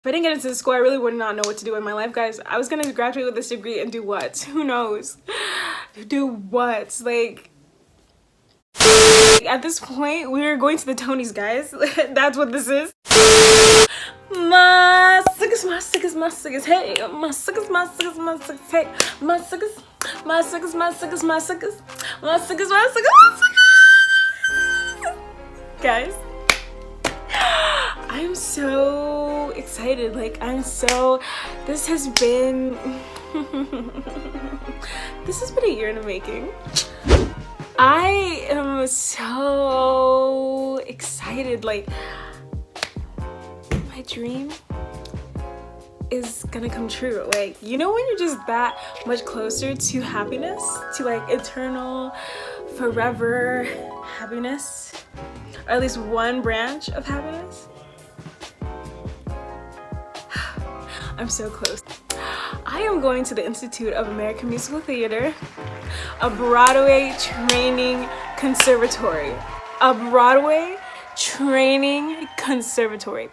If I didn't get into this school, I really would not know what to do in my life, guys. I was gonna graduate with this degree and do what? Who knows? Do what? Like, at this point, we're going to the Tonys, guys. That's what this is. My suckers, hey, my suckers, hey, my suckers, hey, my suckers. Guys, I'm so excited. Like, this has been a year in the making. I am so excited. Like, my dream is gonna come true. Like, you know when you're just that much closer to happiness, to like eternal, forever happiness, or at least one branch of happiness? I'm so close. I am going to the Institute of American Musical Theater, a Broadway training conservatory. A Broadway training conservatory.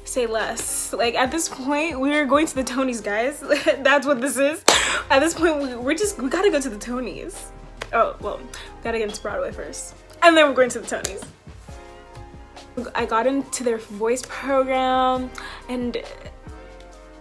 Say less. Like, at this point, we're going to the Tonys, guys. That's what this is. At this point, we gotta go to the Tonys. Oh, well, we gotta get into Broadway first. And then we're going to the Tonys. I got into their voice program, and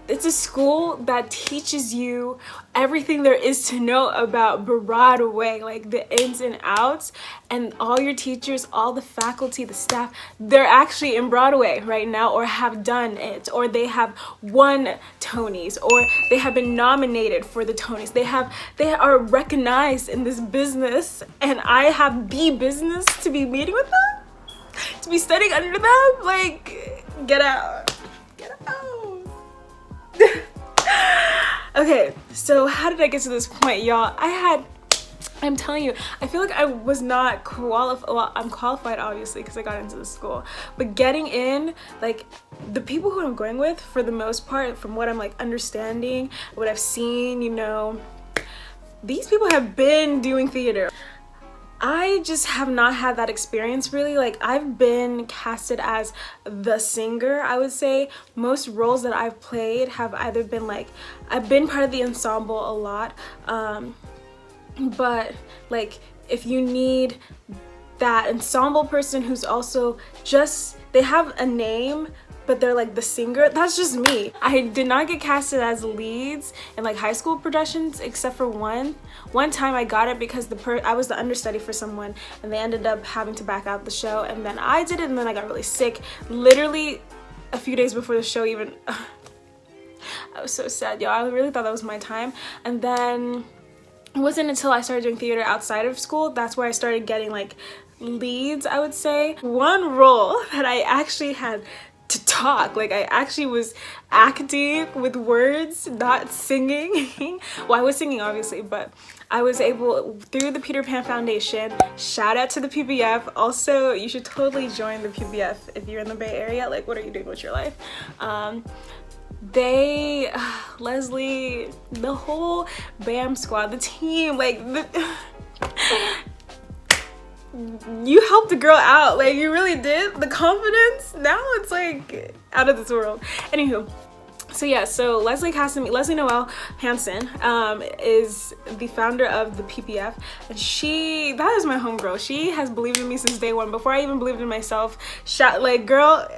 it's a school that teaches you everything there is to know about Broadway, like the ins and outs, and all your teachers, all the faculty, the staff, they're actually in Broadway right now, or have done it, or they have won Tonys, or they have been nominated for the Tonys. They are recognized in this business, and I have the business to be meeting with them, to be studying under them. Like, get out. Get out. Okay, so how did I get to this point, y'all? I'm telling you, I feel like I was not qualified. Well, I'm qualified obviously because I got into the school, but getting in, like, the people who I'm going with, for the most part, from what I'm like understanding, what I've seen, you know, these people have been doing theater. I just have not had that experience really. Like, I've been casted as the singer, I would say. Most roles that I've played have either been like, I've been part of the ensemble a lot, but like, if you need that ensemble person who's also just, they have a name but they're like the singer, that's just me. I did not get casted as leads in like high school productions, except for one time I got it because I was the understudy for someone, and they ended up having to back out the show, and then I did it, and then I got really sick literally a few days before the show even. I was so sad, y'all. I really thought that was my time. And then it wasn't until I started doing theater outside of school, that's where I started getting like leads, I would say. One role that I actually had to talk, like I actually was acting with words, not singing. Well, I was singing obviously, but I was able, through the Peter Pan Foundation, shout out to the PBF. Also, you should totally join the PBF if you're in the Bay Area. Like, what are you doing with your life? Leslie, the whole BAM squad, the team, like, you helped the girl out, like, you really did. The confidence, now it's like out of this world. Anywho, so yeah, so Leslie Noel Hansen is the founder of the PPF, and that is my homegirl. She has believed in me since day one, before I even believed in myself. Like, girl,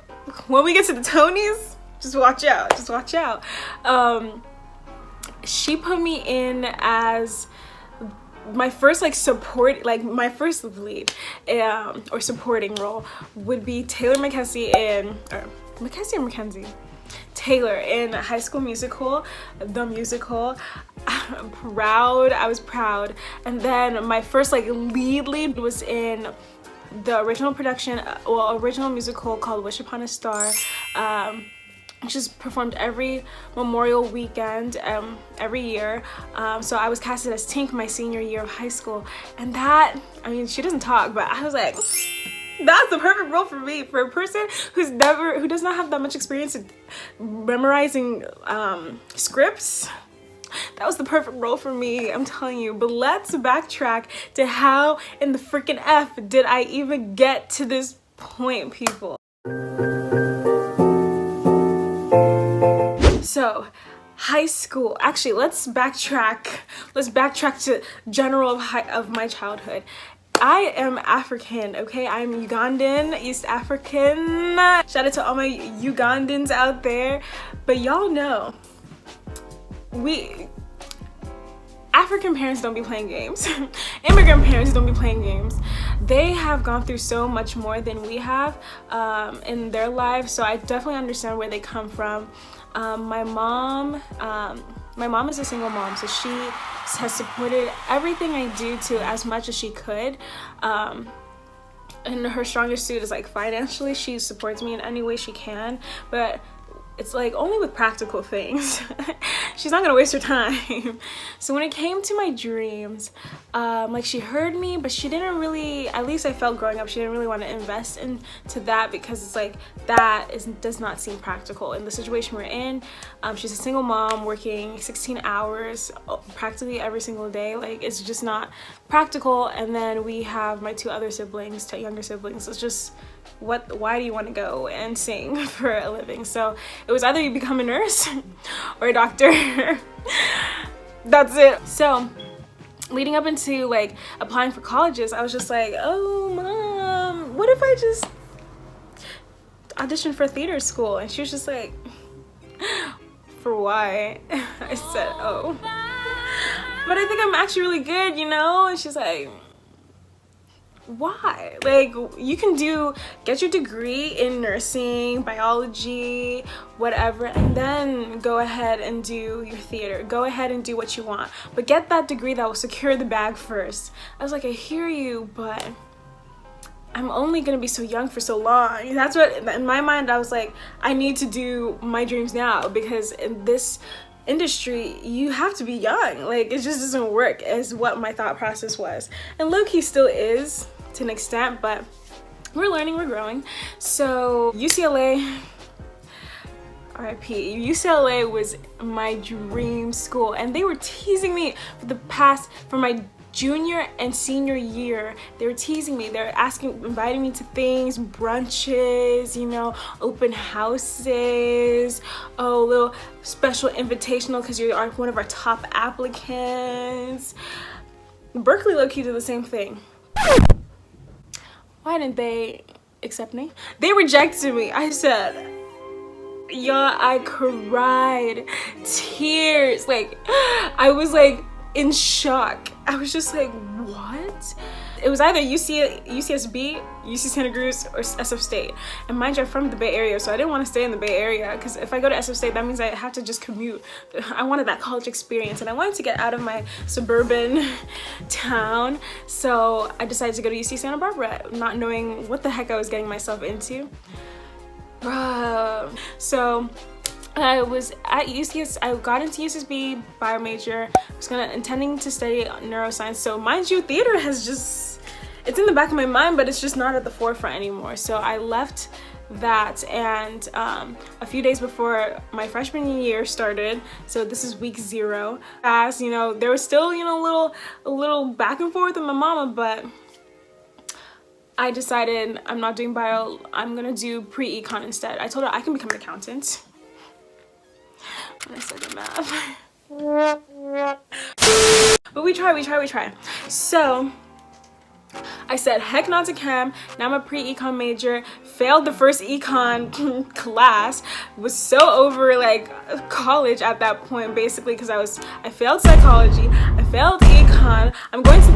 when we get to the Tonys, just watch out, just watch out. She put me in as my first like support, like my first lead or supporting role would be Taylor McKenzie Taylor in High School Musical, the musical. I was proud. And then my first like lead was in the original production, original musical called Wish Upon a Star. Which is performed every Memorial weekend, every year. So I was casted as Tink my senior year of high school. And that, I mean, she doesn't talk, but I was like, that's the perfect role for me, for a person who does not have that much experience in memorizing scripts. That was the perfect role for me, I'm telling you. But let's backtrack to how in the freaking F did I even get to this point, people. So high school, actually let's backtrack to general of my childhood. I am African, okay? I'm Ugandan, East African. Shout out to all my Ugandans out there. But y'all know, African parents don't be playing games. Immigrant parents don't be playing games. They have gone through so much more than we have in their lives, so I definitely understand where they come from. My mom is a single mom, so she has supported everything I do to as much as she could. And her strongest suit is like financially. She supports me in any way she can, but it's like only with practical things. She's not gonna waste her time. So when it came to my dreams, like she heard me, but she didn't really, at least I felt growing up, she didn't really want to invest into that because it's like does not seem practical in the situation we're in. She's a single mom working 16 hours practically every single day. Like it's just not practical. And then we have my two other siblings, two younger siblings. It's just, why do you want to go and sing for a living? So it was either you become a nurse or a doctor. That's it. So leading up into like applying for colleges, I was just like, oh mom, what if I just audition for theater school? And she was just like, for why? I said, oh, but I think I'm actually really good, you know? And she's like, why? Like, you can get your degree in nursing, biology, whatever, and then go ahead and do your theater. Go ahead and do what you want, but get that degree that will secure the bag first. I was like, I hear you, but I'm only gonna be so young for so long. That's what, in my mind, I was like, I need to do my dreams now, because in this industry you have to be young. Like, it just doesn't work, is what my thought process was, and low-key still is to an extent, but we're learning, we're growing. So UCLA, RIP, UCLA was my dream school, and they were teasing me for my junior and senior year. They were teasing me. They're inviting me to things, brunches, you know, open houses, oh, little special invitational because you are one of our top applicants. Berkeley low-key did the same thing. Why didn't they accept me? They rejected me. I said, y'all, I cried tears. Like, I was like in shock. I was just like, what? It was either UCSB, UC Santa Cruz, or SF State. And mind you, I'm from the Bay Area, so I didn't want to stay in the Bay Area, because if I go to SF State, that means I have to just commute. I wanted that college experience, and I wanted to get out of my suburban town. So I decided to go to UC Santa Barbara, not knowing what the heck I was getting myself into. So I was at UCS, I got into UCSB bio major. I was intending to study neuroscience. So mind you, theater has just, it's in the back of my mind, but it's just not at the forefront anymore. So I left that, and a few days before my freshman year started, so this is week 0, as you know, there was still, you know, a little back and forth with my mama, but I decided I'm not doing bio, I'm gonna do pre-econ instead. I told her I can become an accountant. When I studied math. But we try. So I said heck not to chem. Now I'm a pre-econ major. Failed the first econ class. Was so over like college at that point, basically, because I failed psychology. I failed econ. I'm going to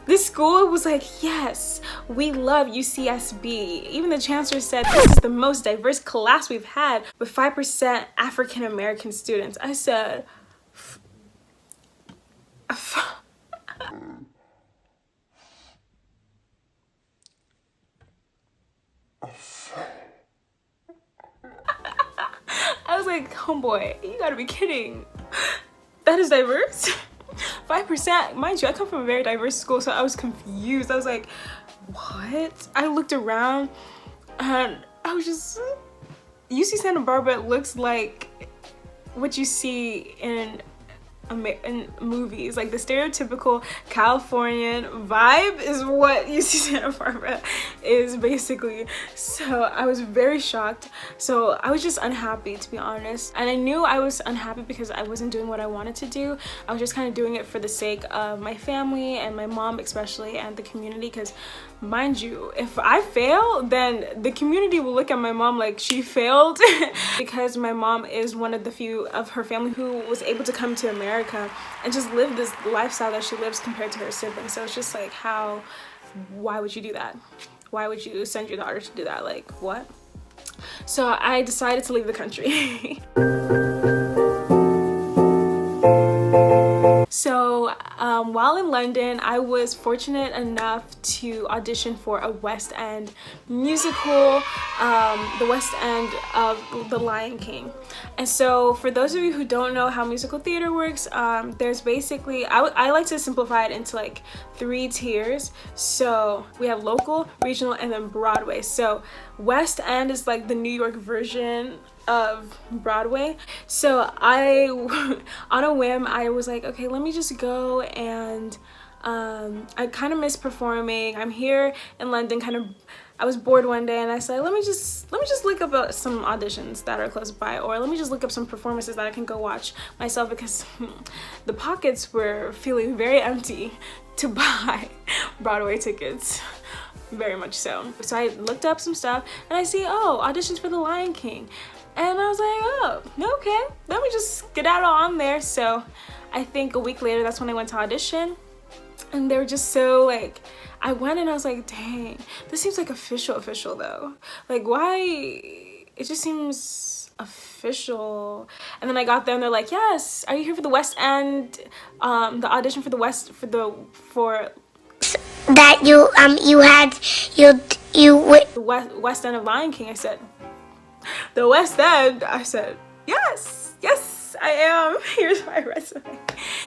this school was like, yes, we love UCSB. Even the chancellor said this is the most diverse class we've had, with 5% African American students. I said, I was like, homeboy, you gotta be kidding. That is diverse? 5%, mind you, I come from a very diverse school, so I was confused. I was like, what? I looked around and I was just, UC Santa Barbara looks like what you see in in movies. Like the stereotypical Californian vibe is what UC Santa Barbara is basically. So I was very shocked. So I was just unhappy, to be honest. And I knew I was unhappy because I wasn't doing what I wanted to do. I was just kind of doing it for the sake of my family and my mom especially, and the community, because mind you, if I fail, then the community will look at my mom like she failed because my mom is one of the few of her family who was able to come to America and just live this lifestyle that she lives compared to her siblings. So it's just like, why would you do that? Why would you send your daughter to do that? Like, what? So I decided to leave the country. So while in London, I was fortunate enough to audition for a West End musical, the West End of The Lion King. And so for those of you who don't know how musical theater works, there's basically, I like to simplify it into like 3 tiers. So we have local, regional, and then Broadway. So West End is like the New York version of Broadway. So I, on a whim, I was like, okay, let me just go, and I kind of miss performing. I'm here in London, I was bored one day, and I said, let me just look up some auditions that are close by, or let me just look up some performances that I can go watch myself, because the pockets were feeling very empty to buy Broadway tickets. Very much so. So I looked up some stuff, and I see, oh, auditions for The Lion King. And I was like, oh, okay, let me just get out on there. So I think a week later, that's when I went to audition. And they were just so like, I went and I was like, dang, this seems like official though. Like, why? It just seems official. And then I got there and they're like, yes, are you here for the West End? The audition for the West West End of Lion King. I said, the West End? I said, yes, I am. Here's my resume.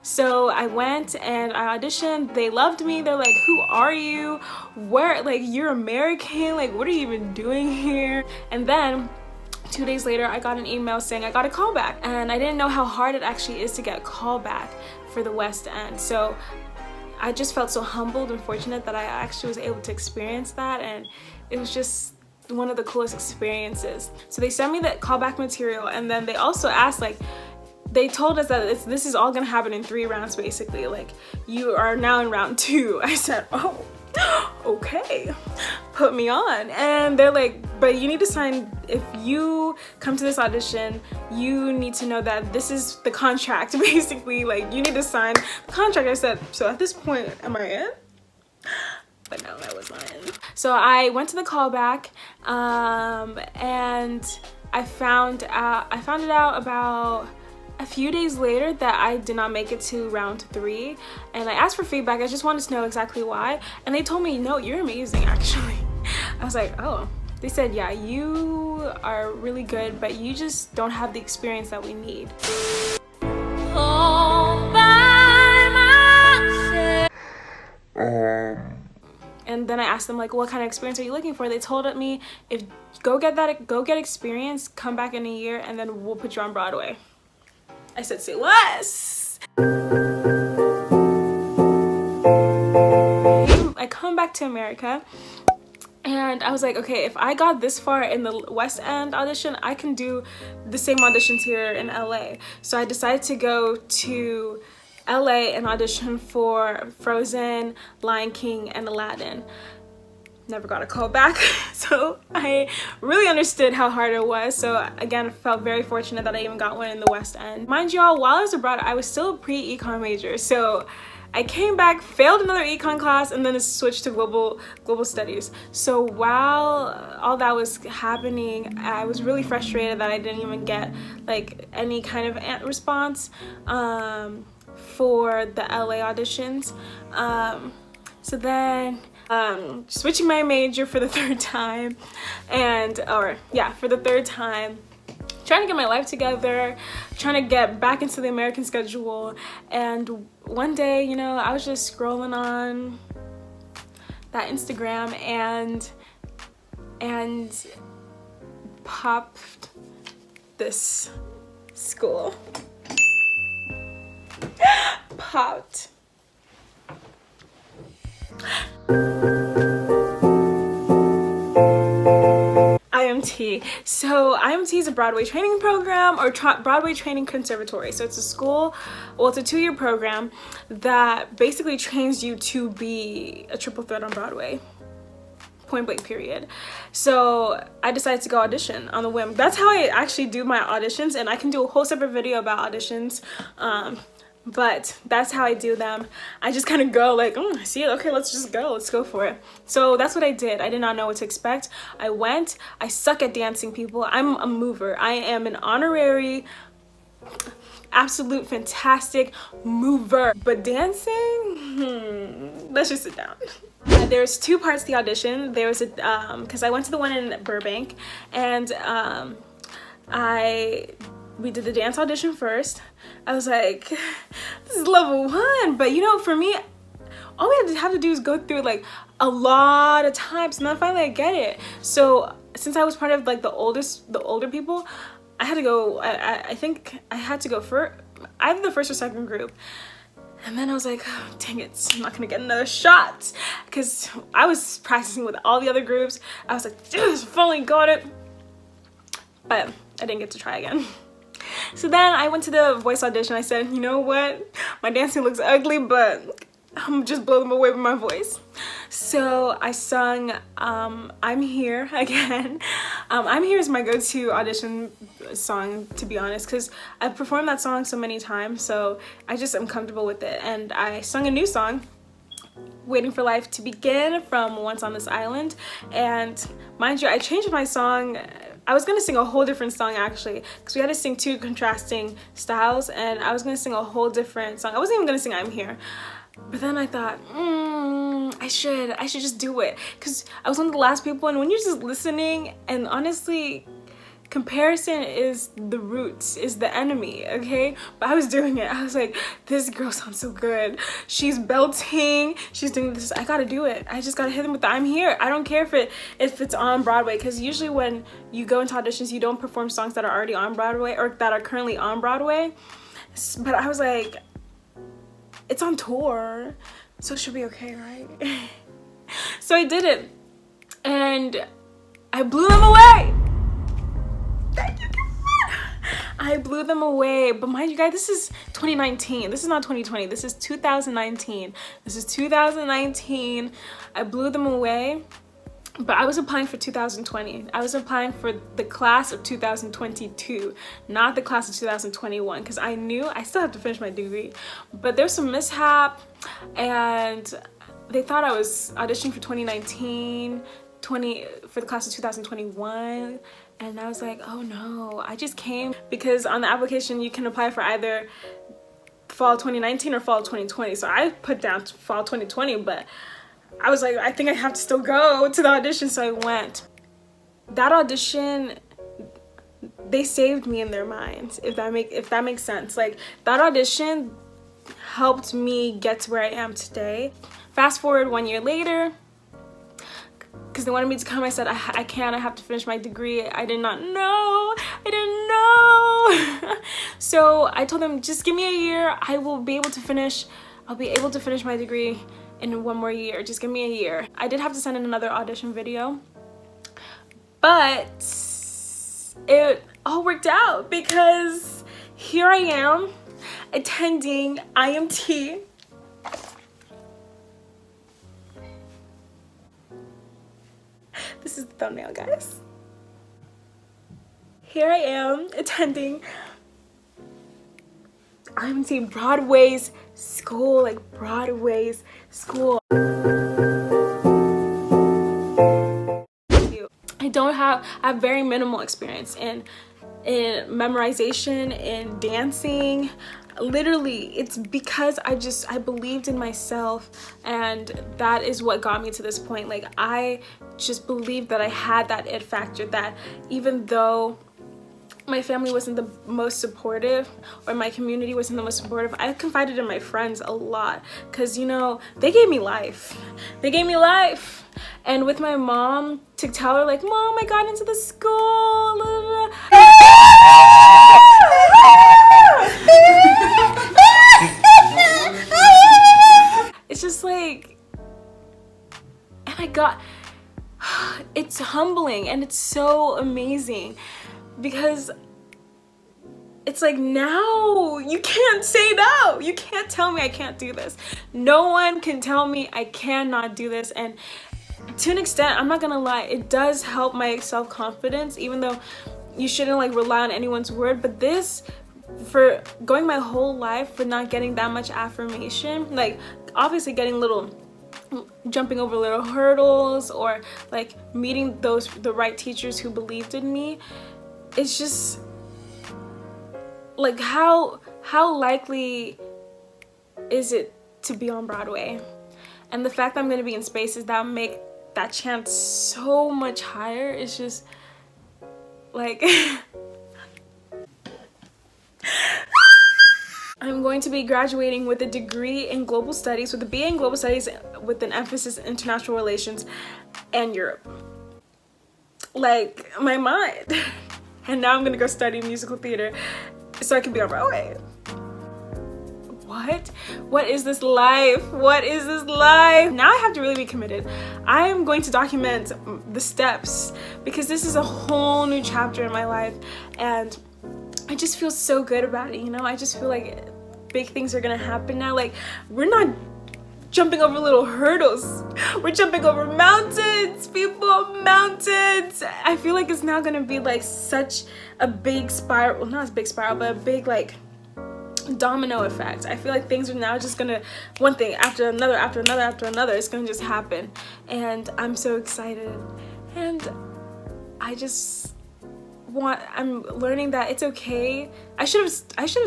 So I went and I auditioned. They loved me. They're like, who are you? Where, like, you're American? Like, what are you even doing here? And then 2 days later, I got an email saying I got a call back. And I didn't know how hard it actually is to get a call back for the West End. So I just felt so humbled and fortunate that I actually was able to experience that. And it was just one of the coolest experiences. So they sent me that callback material, and then they also asked, like, they told us that this is all gonna happen in 3 rounds basically. Like, you are now in round 2. I said, oh, okay, put me on. And they're like, but you need to sign, if you come to this audition, you need to know that this is the contract basically. Like, you need to sign the contract. I said, so at this point, am I in? But no, I was not in. So I went to the callback, and I found it out about a few days later that I did not make it to round 3. And I asked for feedback. I just wanted to know exactly why. And they told me, no, you're amazing, actually. I was like, oh. They said, yeah, you are really good, but you just don't have the experience that we need. And then I asked them, like, what kind of experience are you looking for? They told me, if go get experience, come back in a year, and then we'll put you on Broadway. I said, say less. I come back to America, and I was like, okay, if I got this far in the West End audition, I can do the same auditions here in LA. So I decided to go to LA and audition for Frozen, Lion King, and Aladdin. Never got a call back, so I really understood how hard it was. So again, I felt very fortunate that I even got one in the West End. Mind y'all, while I was abroad, I was still a pre-econ major, so I came back, failed another econ class, and then switched to global studies. So while all that was happening, I was really frustrated that I didn't even get like any kind of response for the LA auditions. So then switching my major for the 3rd time, for the 3rd time, trying to get my life together, trying to get back into the American schedule. And one day, you know, I was just scrolling on that Instagram and popped this school. hot. IAMT. So IAMT is a Broadway training program, or Broadway Training Conservatory. So it's a school, well, it's a 2-year program that basically trains you to be a triple threat on Broadway. Point blank, period. So I decided to go audition on the whim. That's how I actually do my auditions, and I can do a whole separate video about auditions. But that's how I do them. I just kind of go like, I see it, okay, let's just go, let's go for it. So that's what I did. I did not know what to expect. I went. I suck at dancing, people. I'm a mover. I am an honorary, absolute fantastic mover. But dancing, let's just sit down. There's 2 parts to the audition. There was a, because I went to the one in Burbank, and we did the dance audition first. I was like, this is level 1, but you know, for me, all we have to do is go through like a lot of times, and then finally I get it. So since I was part of like the older people, I had to go. I think I had to go for either the first or second group. And then I was like, oh, dang it, I'm not gonna get another shot, because I was practicing with all the other groups. I was like, yes, I finally got it, but I didn't get to try again. So then I went to the voice audition. I said, you know what? My dancing looks ugly, but I'm just blow them away with my voice. So I sung I'm Here again. I'm Here is my go-to audition song, to be honest, because I've performed that song so many times, so I just am comfortable with it. And I sung a new song, Waiting for Life to Begin, from Once on This Island. And mind you, I changed my song. I was gonna sing a whole different song actually, because we had to sing 2 contrasting styles, and I was gonna sing a whole different song. I wasn't even gonna sing I'm Here, but then I thought, I should just do it, because I was one of the last people, and when you're just listening, and honestly, comparison is the roots, is the enemy, okay? But I was doing it. I was like, this girl sounds so good. She's belting, she's doing this. I gotta do it. I just gotta hit them with the I'm Here. I don't care if it's on Broadway, because usually when you go into auditions, you don't perform songs that are already on Broadway or that are currently on Broadway. But I was like, it's on tour, so it should be okay, right? So I did it, and I blew them away. Thank you, God. I blew them away. But mind you guys, this is 2019. This is not 2020. This is 2019. This is 2019. I blew them away. But I was applying for 2020. I was applying for the class of 2022, not the class of 2021, because I knew I still have to finish my degree. But there's some mishap, and they thought I was auditioning for 2019, for the class of 2021. And I was like, oh no, I just came, because on the application you can apply for either fall 2019 or fall 2020. So I put down fall 2020, but I was like, I think I have to still go to the audition, so I went. That audition, they saved me in their minds, if that makes sense. Like, that audition helped me get to where I am today. Fast forward 1 year later, because they wanted me to come, I said, I can't, I have to finish my degree. I did not know. I didn't know. So I told them, just give me a year. I'll be able to finish my degree in 1 more year. Just give me a year. I did have to send in another audition video, but it all worked out, because here I am attending IAMT. This is the thumbnail, guys. Here I am attending IAMT, Broadway's school, like Broadway's school. I have very minimal experience in memorization, in dancing. Literally, it's because I believed in myself, and that is what got me to this point. Like, I just believed that I had that it factor, that even though my family wasn't the most supportive, or my community wasn't the most supportive, I confided in my friends a lot, because, you know, they gave me life. They gave me life. And with my mom, to tell her, like, Mom, I got into the school, blah, blah, blah. feeling, and it's so amazing because it's like, now you can't say no. You can't tell me I can't do this. No one can tell me I cannot do this. And to an extent, I'm not gonna lie, it does help my self-confidence, even though you shouldn't like rely on anyone's word. But this, for going my whole life for not getting that much affirmation, like obviously jumping over little hurdles, or like meeting the right teachers who believed in me, it's just like, how likely is it to be on Broadway? And the fact that I'm going to be in spaces that make that chance so much higher is just like I'm going to be graduating with a degree in global studies, with a BA in global studies with an emphasis in international relations and Europe. Like, my mind. And now I'm gonna go study musical theater so I can be on Broadway. What is this life? What is this life? Now I have to really be committed. I am going to document the steps, because this is a whole new chapter in my life, and I just feel so good about it, you know? I just feel like big things are gonna happen now. Like, we're not jumping over little hurdles. We're jumping over mountains, people, mountains. I feel like it's now gonna be like such a big spiral, well, not a big spiral, but a big like domino effect. I feel like things are now just gonna, one thing after another, after another, after another, it's gonna just happen. And I'm so excited. And I'm learning that it's okay. I should have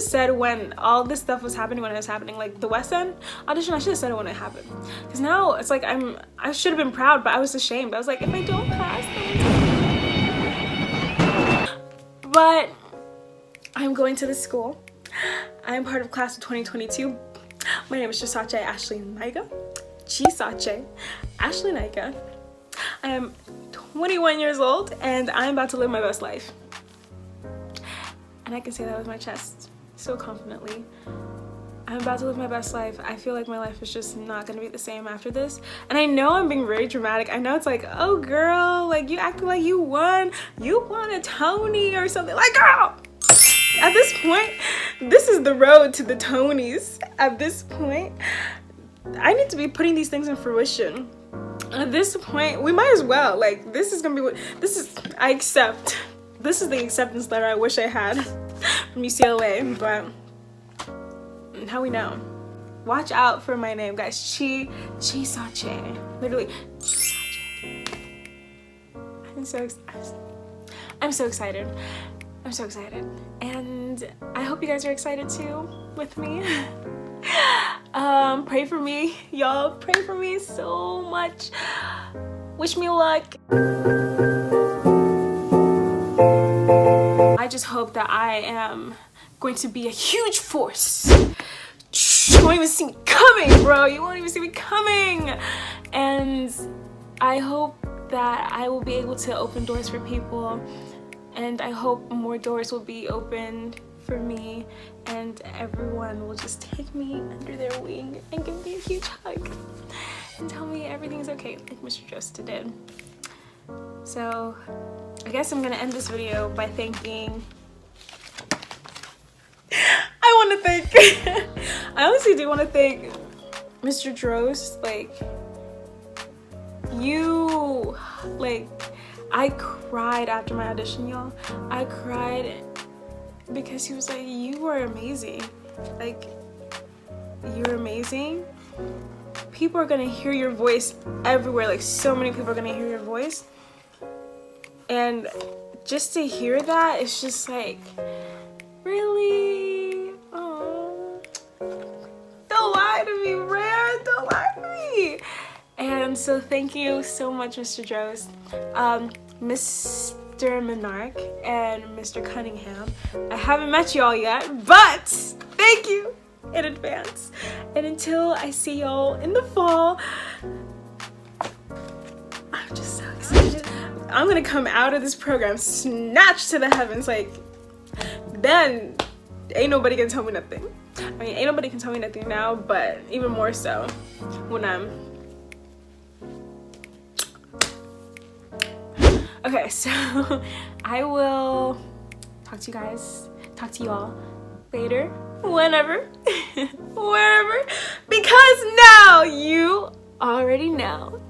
said when all this stuff was happening, when it was happening, like the West End audition, I should have said it when it happened. Because now it's like I should have been proud, but I was ashamed. I was like, if I don't pass, then but I'm going to the school. I'm part of class of 2022. My name is Kisakye Ashley Naiga. Kisakye Ashley Naiga. I am 21 years old, and I'm about to live my best life. And I can say that with my chest so confidently. I'm about to live my best life. I feel like my life is just not gonna be the same after this. And I know I'm being very dramatic. I know it's like, oh girl, like you acting like you won a Tony or something. Like, girl! At this point, this is the road to the Tonys. At this point, I need to be putting these things in fruition. At this point, we might as well, like, this is gonna be what, I accept. This is the acceptance letter I wish I had from UCLA, but how we know. Watch out for my name, guys. Kisakye. Literally, Kisakye. I'm so excited. I'm so excited. And I hope you guys are excited too, with me. Pray for me, y'all. Pray for me so much. Wish me luck. I just hope that I am going to be a huge force. You won't even see me coming, bro. You won't even see me coming. And I hope that I will be able to open doors for people, and I hope more doors will be opened for me, and everyone will just take me under their wing and give me a huge hug and tell me everything's okay, like Mr. Joseph did. So I guess I'm gonna end this video by thanking, I honestly do want to thank Mr. Drost. Like, you, like, I cried after my audition, y'all. I cried because he was like, you are amazing. Like, you're amazing. People are gonna hear your voice everywhere. Like, so many people are gonna hear your voice. And just to hear that, it's just like, really? Oh, don't lie to me, Rare. Don't lie to me. And so thank you so much, Mr. Drost, Mr. Monarch, and Mr. Cunningham. I haven't met y'all yet, but thank you in advance. And until I see y'all in the fall, I'm just so excited. I'm gonna come out of this program snatched to the heavens. Like, then ain't nobody gonna tell me nothing. I mean, ain't nobody can tell me nothing now, but even more so when I'm Okay, so I will talk to you all later, whenever, wherever, because now you already know